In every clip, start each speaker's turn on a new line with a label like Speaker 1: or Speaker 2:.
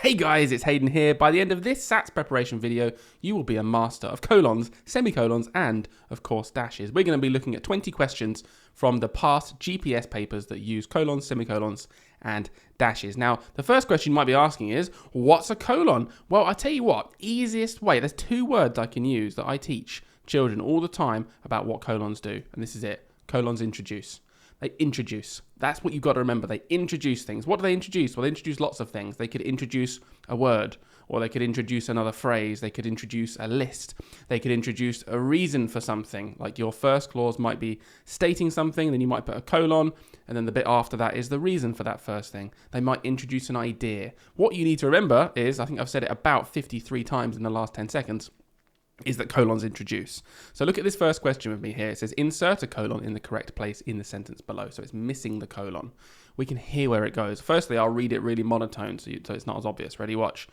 Speaker 1: Hey guys, it's Hayden here. By the end of this SATs preparation video, you will be a master of colons, semicolons, and, of course, dashes. We're going to be looking at 20 questions from the past GPS papers that use colons, semicolons, and dashes. Now, the first question you might be asking is, what's a colon? Well, I tell you what, easiest way, there's two words I can use that I teach children all the time about what colons do, and this is it. Colons introduce. They introduce. That's what you've got to remember. They introduce things. What do they introduce? Well, they introduce lots of things. They could introduce a word, or they could introduce another phrase. They could introduce a list. They could introduce a reason for something. Like your first clause might be stating something, then you might put a colon, and then the bit after that is the reason for that first thing. They might introduce an idea. What you need to remember is, I think I've said it about 53 times in the last 10 seconds, is that colons introduce. So look at this first question with me here. It says insert a colon in the correct place in the sentence below. So it's missing the colon. We can hear where it goes. Firstly, I'll read it really monotone so it's not as obvious. Ready? Watch.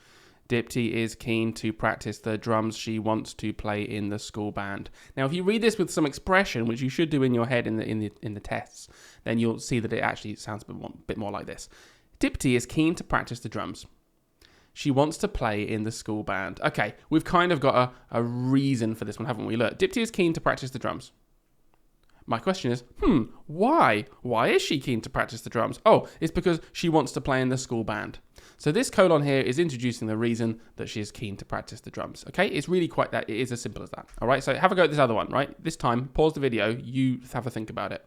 Speaker 1: Dipti is keen to practice the drums she wants to play in the school band. Now, if you read this with some expression, which you should do in your head in the tests, then you'll see that it actually sounds a bit more like this. Dipti is keen to practice the drums. She wants to play in the school band. Okay, we've kind of got a reason for this one, haven't we? Look, Dipti is keen to practice the drums. My question is, why? Why is she keen to practice the drums? Oh, it's because she wants to play in the school band. So this colon here is introducing the reason that she is keen to practice the drums. Okay, it's really quite that. It is as simple as that. All right, so have a go at this other one, right? This time, pause the video. You have a think about it.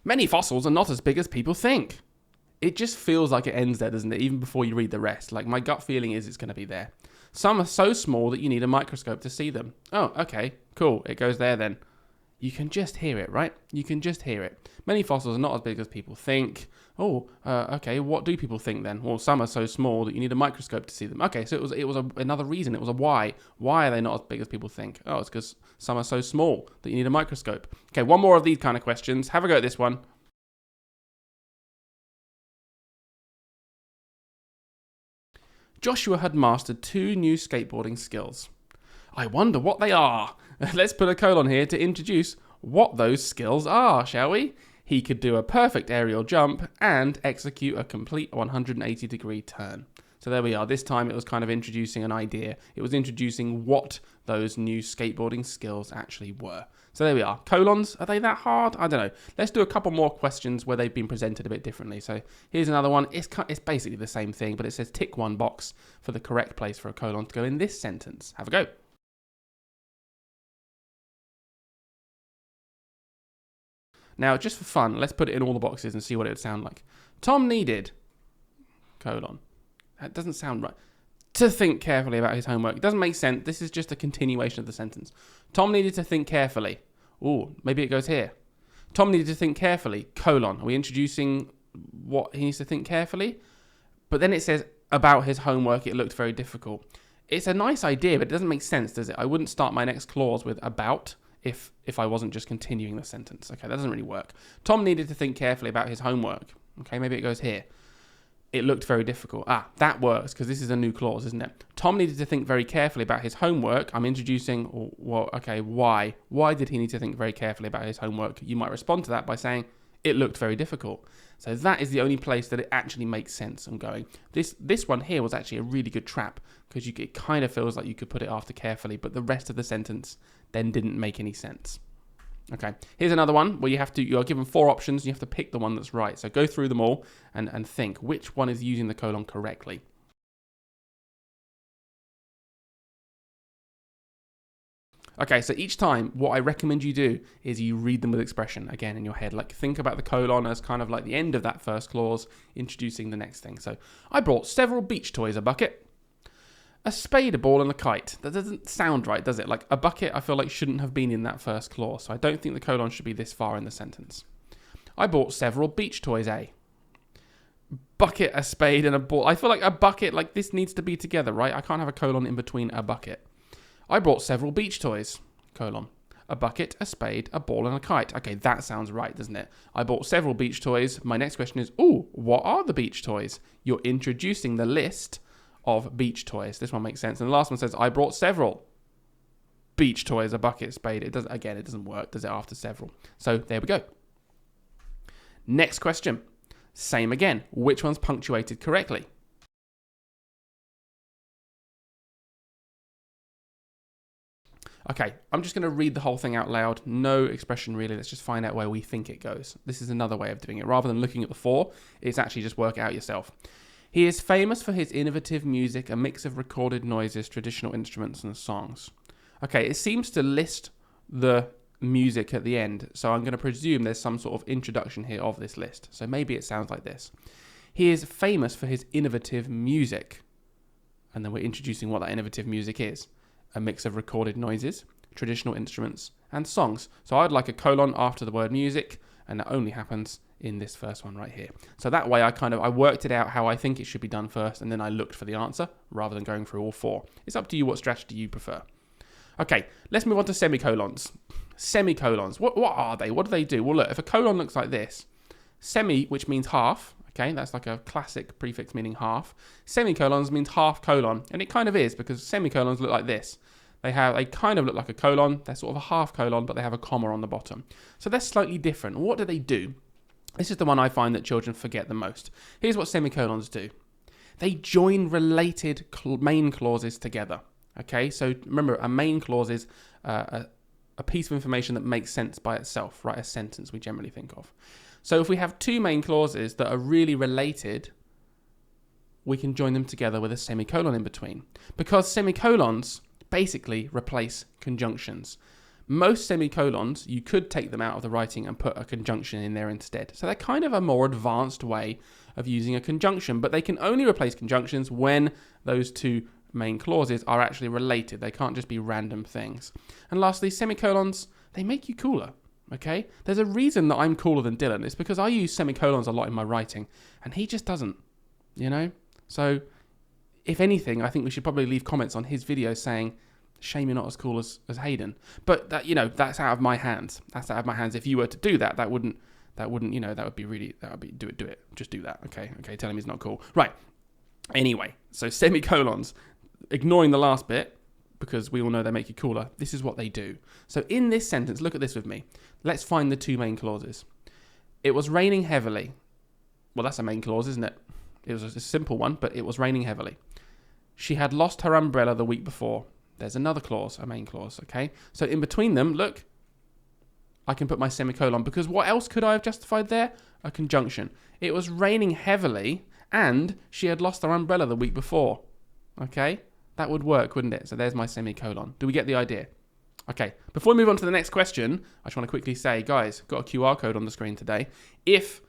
Speaker 1: Many fossils are not as big as people think. It just feels like it ends there, doesn't it? Even before you read the rest. Like, my gut feeling is it's going to be there. Some are so small that you need a microscope to see them. Oh, okay, cool. It goes there then. You can just hear it, right? You can just hear it. Many fossils are not as big as people think. Oh, okay, what do people think then? Well, some are so small that you need a microscope to see them. Okay, so it was another reason. It was a why. Why are they not as big as people think? Oh, it's because some are so small that you need a microscope. Okay, one more of these kind of questions. Have a go at this one. Joshua had mastered 2 new skateboarding skills. I wonder what they are. Let's put a colon here to introduce what those skills are, shall we? He could do a perfect aerial jump and execute a complete 180-degree turn. So there we are. This time it was kind of introducing an idea. It was introducing what those new skateboarding skills actually were. So there we are. Colons, are they that hard? I don't know. Let's do a couple more questions where they've been presented a bit differently. So here's another one. It's basically the same thing, but it says tick one box for the correct place for a colon to go in this sentence. Have a go. Now, just for fun, let's put it in all the boxes and see what it would sound like. Tom needed, colon. That doesn't sound right. To think carefully about his homework. It doesn't make sense. This is just a continuation of the sentence. Tom needed to think carefully. Ooh, maybe it goes here. Tom needed to think carefully, colon. Are we introducing what he needs to think carefully? But then it says, about his homework, it looked very difficult. It's a nice idea, but it doesn't make sense, does it? I wouldn't start my next clause with about if I wasn't just continuing the sentence. Okay, that doesn't really work. Tom needed to think carefully about his homework. Okay, maybe it goes here. It looked very difficult. Ah, that works because this is a new clause, isn't it? Tom needed to think very carefully about his homework. I'm introducing, well, okay, why? Why did he need to think very carefully about his homework? You might respond to that by saying, it looked very difficult. So that is the only place that it actually makes sense. I'm going. This one here was actually a really good trap because it kind of feels like you could put it after carefully, but the rest of the sentence then didn't make any sense. Okay, here's another one where you are given 4 options and you have to pick the one that's right. So go through them all and think which one is using the colon correctly. Okay, so each time, what I recommend you do is you read them with expression, again, in your head. Like, think about the colon as kind of like the end of that first clause, introducing the next thing. So, I brought several beach toys, a bucket, a spade, a ball, and a kite. That doesn't sound right, does it? Like, a bucket, I feel like, shouldn't have been in that first clause. So, I don't think the colon should be this far in the sentence. I bought several beach toys, A. Bucket, a spade, and a ball. I feel like a bucket, like, this needs to be together, right? I can't have a colon in between a bucket. I brought several beach toys, colon. A bucket, a spade, a ball, and a kite. Okay, that sounds right, doesn't it? I bought several beach toys. My next question is, what are the beach toys? You're introducing the list of beach toys. This one makes sense. And the last one says, I brought several beach toys, a bucket, a spade. It doesn't work, does it, after several? So there we go. Next question. Same again. Which one's punctuated correctly? Okay, I'm just going to read the whole thing out loud. No expression really. Let's just find out where we think it goes. This is another way of doing it. Rather than looking at the four, it's actually just work it out yourself. He is famous for his innovative music, a mix of recorded noises, traditional instruments, and songs. Okay, it seems to list the music at the end, so I'm going to presume there's some sort of introduction here of this list. So maybe it sounds like this. He is famous for his innovative music. And then we're introducing what that innovative music is. A mix of recorded noises, traditional instruments, and songs. So I'd like a colon after the word music, and that only happens in this first one right here. So that way I worked it out how I think it should be done first, and then I looked for the answer rather than going through all four. It's up to you what strategy you prefer. Okay, let's move on to semicolons. Semicolons, what are they? What do they do? Well, look, if a colon looks like this, semi, which means half, okay, that's like a classic prefix meaning half. Semicolons means half colon, and it kind of is because semicolons look like this. They kind of look like a colon. They're sort of a half colon, but they have a comma on the bottom. So they're slightly different. What do they do? This is the one I find that children forget the most. Here's what semicolons do. They join related main clauses together. Okay, so remember, a main clause is a piece of information that makes sense by itself, right? A sentence we generally think of. So if we have two main clauses that are really related, we can join them together with a semicolon in between. Because semicolons basically replace conjunctions. Most semicolons, you could take them out of the writing and put a conjunction in there instead. So they're kind of a more advanced way of using a conjunction, but they can only replace conjunctions when those two main clauses are actually related. They can't just be random things. And lastly, semicolons, they make you cooler. Okay? There's a reason that I'm cooler than Dylan. It's because I use semicolons a lot in my writing, and he just doesn't, you know? So if anything, I think we should probably leave comments on his video saying, shame you're not as cool as Hayden. But that, that's out of my hands. That's out of my hands. If you were to do that, that would be, do it. Just do that. Okay, tell him he's not cool. Right. Anyway, so semicolons, ignoring the last bit, because we all know they make you cooler, this is what they do. So in this sentence, look at this with me. Let's find the two main clauses. It was raining heavily. Well, that's a main clause, isn't it? It was a simple one, but it was raining heavily. She had lost her umbrella the week before. There's another clause, a main clause, okay? So in between them, look, I can put my semicolon, because what else could I have justified there? A conjunction. It was raining heavily, and she had lost her umbrella the week before, okay? That would work, wouldn't it? So there's my semicolon. Do we get the idea? Okay, before we move on to the next question, I just want to quickly say, guys, got a QR code on the screen today. If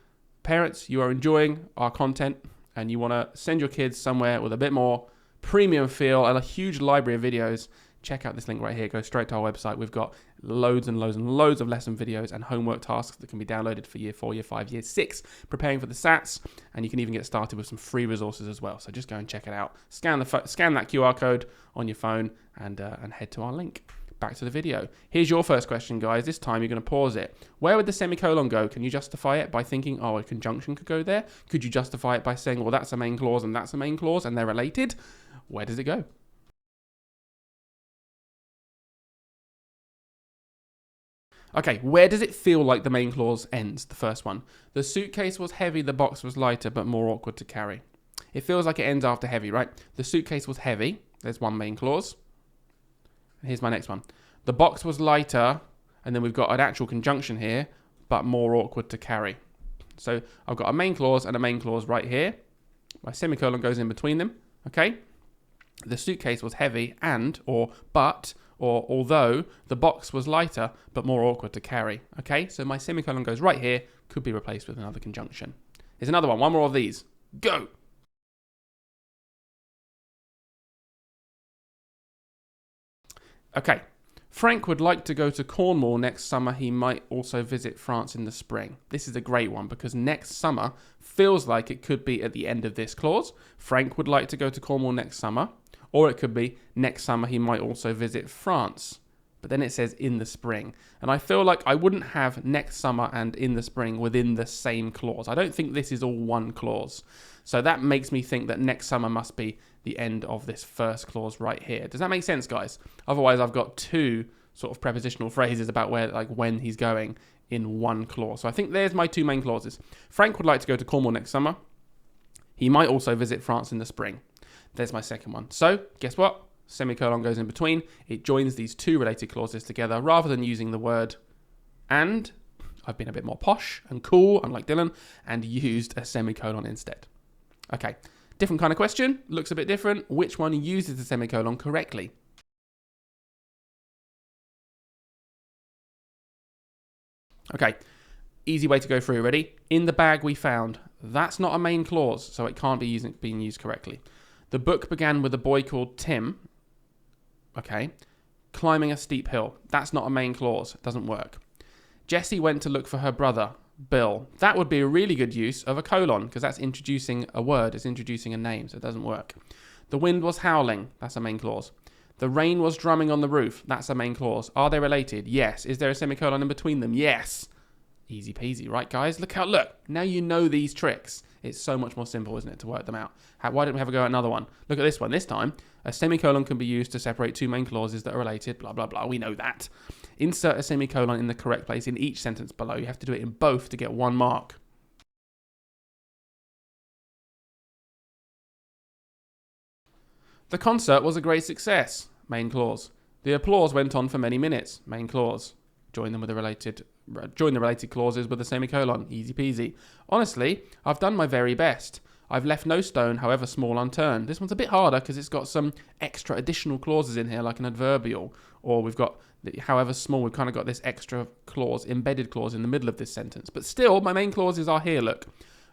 Speaker 1: parents, you are enjoying our content and you want to send your kids somewhere with a bit more premium feel and a huge library of videos, check out this link right here. Go straight to our website. We've got loads and loads and loads of lesson videos and homework tasks that can be downloaded for year 4, year 5, year 6, preparing for the SATs, and you can even get started with some free resources as well. So just go and check it out. Scan that QR code on your phone and head to our link. Back to the video. Here's your first question, guys. This time you're going to pause it. Where would the semicolon go? Can you justify it by thinking, oh, a conjunction could go there? Could you justify it by saying, well, that's a main clause and that's a main clause and they're related? Where does it go? Okay, where does it feel like the main clause ends? The first one. The suitcase was heavy, the box was lighter, but more awkward to carry. It feels like it ends after heavy, right? The suitcase was heavy. There's one main clause. Here's my next one. The box was lighter, and then we've got an actual conjunction here, but more awkward to carry. So I've got a main clause and a main clause right here. My semicolon goes in between them, okay? The suitcase was heavy and, or although the box was lighter, but more awkward to carry, okay? So my semicolon goes right here, could be replaced with another conjunction. Here's another one more of these. Go! Okay, Frank would like to go to Cornwall next summer. He might also visit France in the spring. This is a great one because next summer feels like it could be at the end of this clause. Frank would like to go to Cornwall next summer. Or it could be next summer he might also visit France. But then it says in the spring. And I feel like I wouldn't have next summer and in the spring within the same clause. I don't think this is all one clause. So that makes me think that next summer must be the end of this first clause right here. Does that make sense, guys? Otherwise, I've got two sort of prepositional phrases about where, like when he's going in one clause. So I think there's my two main clauses. Frank would like to go to Cornwall next summer. He might also visit France in the spring. There's my second one. So guess what? Semicolon goes in between. It joins these two related clauses together rather than using the word and. I've been a bit more posh and cool, unlike Dylan, and used a semicolon instead. Okay, different kind of question, looks a bit different. Which one uses the semicolon correctly? Okay, easy way to go through, ready? In the bag we found, that's not a main clause, so it can't be being used correctly. The book began with a boy called Tim. Okay, climbing a steep hill, that's not a main clause, it doesn't work. Jessie went to look for her brother, Bill. That would be a really good use of a colon because that's introducing a word, it's introducing a name, so it doesn't work. The wind was howling, that's a main clause. The rain was drumming on the roof, that's a main clause. Are they related? Yes. Is there a semicolon in between them? Yes. Easy peasy, right guys? Look, now you know these tricks. It's so much more simple, isn't it, to work them out. Why don't we have a go at another one? Look at this one. This time, a semicolon can be used to separate two main clauses that are related, blah, blah, blah. We know that. Insert a semicolon in the correct place in each sentence below. You have to do it in both to get 1 mark. The concert was a great success, main clause. The applause went on for many minutes, main clause. Join the related clauses with a semicolon, easy peasy. Honestly, I've done my very best. I've left no stone, however small, unturned. This one's a bit harder because it's got some extra additional clauses in here, like an adverbial, or we've got, however small, we've kind of got this extra clause, embedded clause in the middle of this sentence. But still, my main clauses are here, look.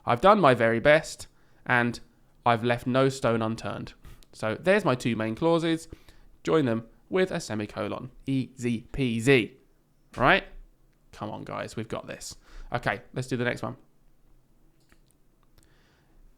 Speaker 1: I've done my very best, and I've left no stone unturned. So there's my two main clauses. Join them with a semicolon. Easy peasy. Right? Come on, guys, we've got this. Okay, let's do the next one.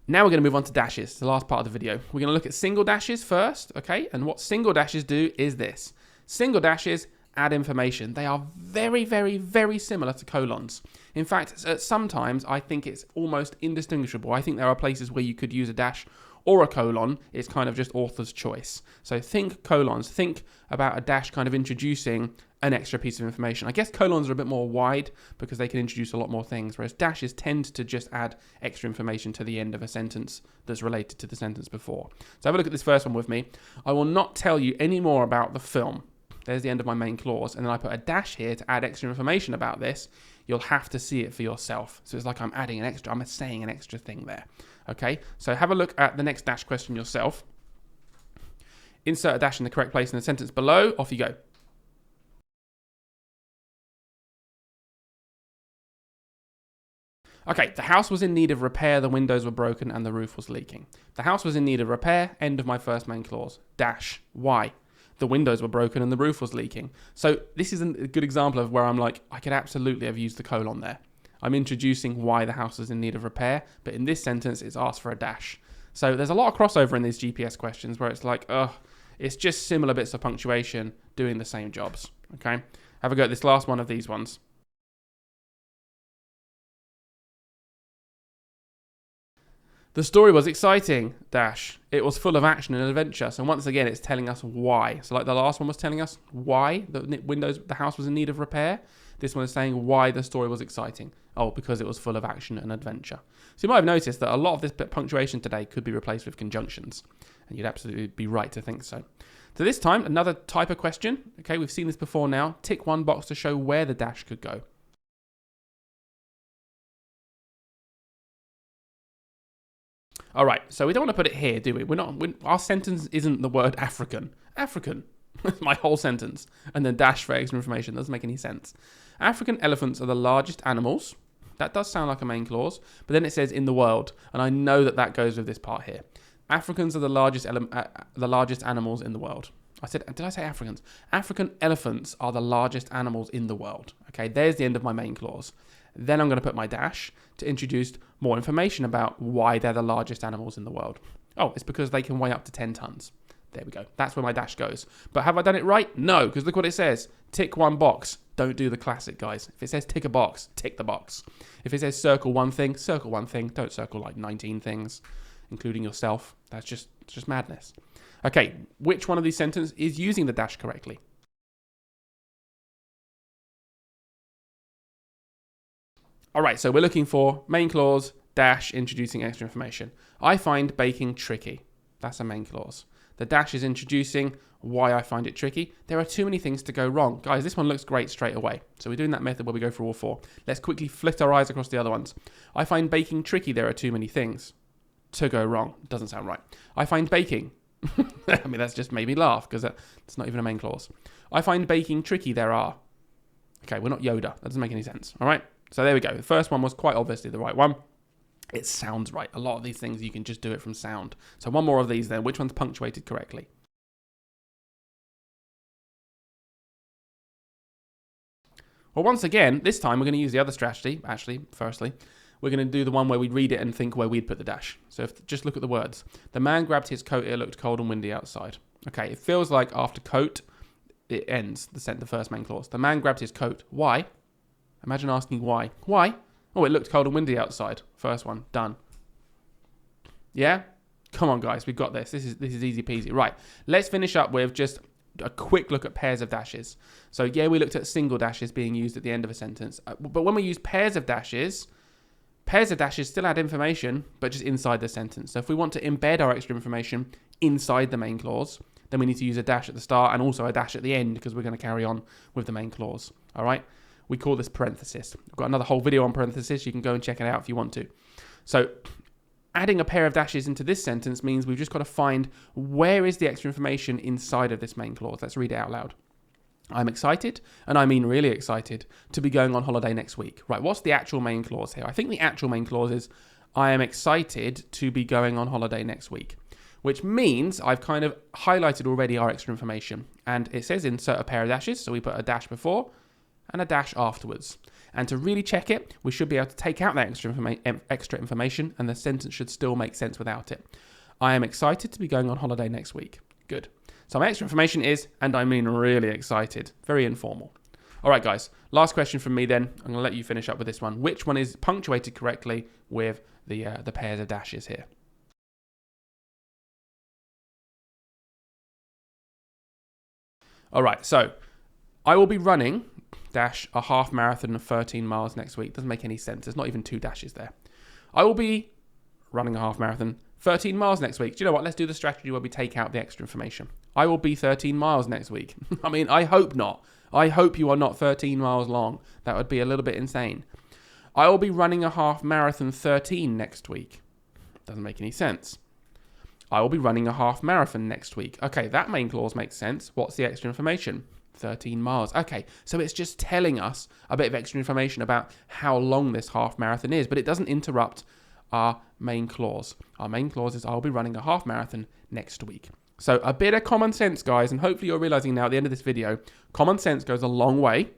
Speaker 1: Now we're going to move on to dashes, the last part of the video. We're going to look at single dashes first, okay? And what single dashes do is this. Single dashes add information. They are very, very, very similar to colons. In fact, sometimes I think it's almost indistinguishable. I think there are places where you could use a dash or a colon. It's kind of just author's choice. So think colons. Think about a dash kind of introducing an extra piece of information. I guess colons are a bit more wide because they can introduce a lot more things, whereas dashes tend to just add extra information to the end of a sentence that's related to the sentence before. So have a look at this first one with me. I will not tell you any more about the film. There's the end of my main clause. And then I put a dash here to add extra information about this. You'll have to see it for yourself. So it's like I'm saying an extra thing there. Okay, so have a look at the next dash question yourself. Insert a dash in the correct place in the sentence below. Off you go. Okay, the house was in need of repair, the windows were broken, and the roof was leaking. The house was in need of repair, end of my first main clause. Dash. Why? The windows were broken and the roof was leaking. So this is a good example of where I'm like, I could absolutely have used the colon there. I'm introducing why the house is in need of repair, but in this sentence, it's asked for a dash. So there's a lot of crossover in these GPS questions where it's like, it's just similar bits of punctuation doing the same jobs. Okay, have a go at this last one of these ones. The story was exciting, dash. It was full of action and adventure. So once again, it's telling us why. So like the last one was telling us why the house was in need of repair. This one is saying why the story was exciting. Oh, because it was full of action and adventure. So you might have noticed that a lot of this punctuation today could be replaced with conjunctions. And you'd absolutely be right to think so. So this time, another type of question. Okay, we've seen this before now. Tick one box to show where the dash could go. All right, so we don't want to put it here, do we? Our sentence isn't the word African. African. That's my whole sentence. And then dash for extra information. Doesn't make any sense. African elephants are the largest animals. That does sound like a main clause. But then it says in the world. And I know that goes with this part here. Africans are the largest animals in the world. Did I say Africans? African elephants are the largest animals in the world. Okay, there's the end of my main clause. Then I'm going to put my dash to introduce more information about why they're the largest animals in the world. Oh, it's because they can weigh up to 10 tons. There we go. That's where my dash goes. But have I done it right? No, because look what it says. Tick one box. Don't do the classic, guys. If it says tick a box, tick the box. If it says circle one thing, circle one thing. Don't circle like 19 things, including yourself. It's just madness. Okay, which one of these sentences is using the dash correctly? All right, so we're looking for main clause, dash, introducing extra information. I find baking tricky. That's a main clause. The dash is introducing why I find it tricky. There are too many things to go wrong. Guys, this one looks great straight away. So we're doing that method where we go through all four. Let's quickly flit our eyes across the other ones. I find baking tricky. There are too many things to go wrong. Doesn't sound right. I find baking. I mean, that's just made me laugh because it's not even a main clause. I find baking tricky. There are. Okay, we're not Yoda. That doesn't make any sense. All right. So there we go. The first one was quite obviously the right one. It sounds right. A lot of these things, you can just do it from sound. So one more of these then. Which one's punctuated correctly? Well, once again, this time we're going to use the other strategy. Actually, firstly, we're going to do the one where we'd read it and think where we'd put the dash. So just look at the words. The man grabbed his coat. It looked cold and windy outside. Okay, it feels like after coat, it ends the first main clause. The man grabbed his coat. Why? Imagine asking why. Why? Oh, it looked cold and windy outside. First one, done. Yeah? Come on, guys, we've got this. This is easy peasy. Right, let's finish up with just a quick look at pairs of dashes. So, yeah, we looked at single dashes being used at the end of a sentence. But when we use pairs of dashes still add information, but just inside the sentence. So if we want to embed our extra information inside the main clause, then we need to use a dash at the start and also a dash at the end because we're going to carry on with the main clause. All right? We call this parenthesis. I've got another whole video on parenthesis. You can go and check it out if you want to. So adding a pair of dashes into this sentence means we've just got to find where is the extra information inside of this main clause. Let's read it out loud. I'm excited, and I mean really excited, to be going on holiday next week. Right, what's the actual main clause here? I think the actual main clause is I am excited to be going on holiday next week, which means I've kind of highlighted already our extra information. And it says insert a pair of dashes, so we put a dash before and a dash afterwards. And to really check it, we should be able to take out that extra information and the sentence should still make sense without it. I am excited to be going on holiday next week. Good. So my extra information is, and I mean really excited. Very informal. All right, guys. Last question from me then. I'm going to let you finish up with this one. Which one is punctuated correctly with the pairs of dashes here? All right, so I will be running dash a half marathon of 13 miles next week. Doesn't make any sense. There's not even two dashes there. I will be running a half marathon 13 miles next week. Do you know what? Let's do the strategy where we take out the extra information. I will be 13 miles next week. I mean, I hope not. I hope you are not 13 miles long. That would be a little bit insane. I will be running a half marathon 13 next week. Doesn't make any sense. I will be running a half marathon next week. Okay, that main clause makes sense. What's the extra information? 13 miles. Okay, so it's just telling us a bit of extra information about how long this half marathon is, but it doesn't interrupt our main clause. Our main clause is I'll be running a half marathon next week. So a bit of common sense, guys, and hopefully you're realizing now at the end of this video, common sense goes a long way.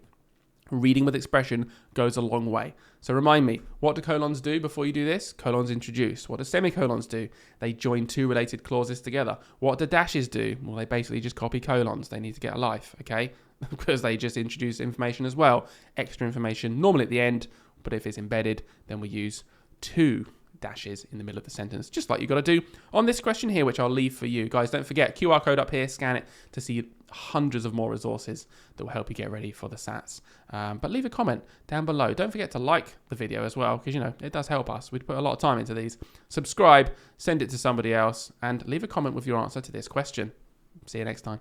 Speaker 1: Reading with expression goes a long way. So remind me, what do colons do before you do this? Colons introduce. What do semicolons do? They join two related clauses together. What do dashes do? Well, they basically just copy colons. They need to get a life, okay? Because they just introduce information as well. Extra information, normally at the end, but if it's embedded, then we use two dashes in the middle of the sentence, just like you've got to do on this question here, which I'll leave for you. Guys, don't forget, QR code up here, scan it to see hundreds of more resources that will help you get ready for the SATs. But leave a comment down below. Don't forget to like the video as well, because, you know, it does help us. We put a lot of time into these. Subscribe, send it to somebody else, and leave a comment with your answer to this question. See you next time.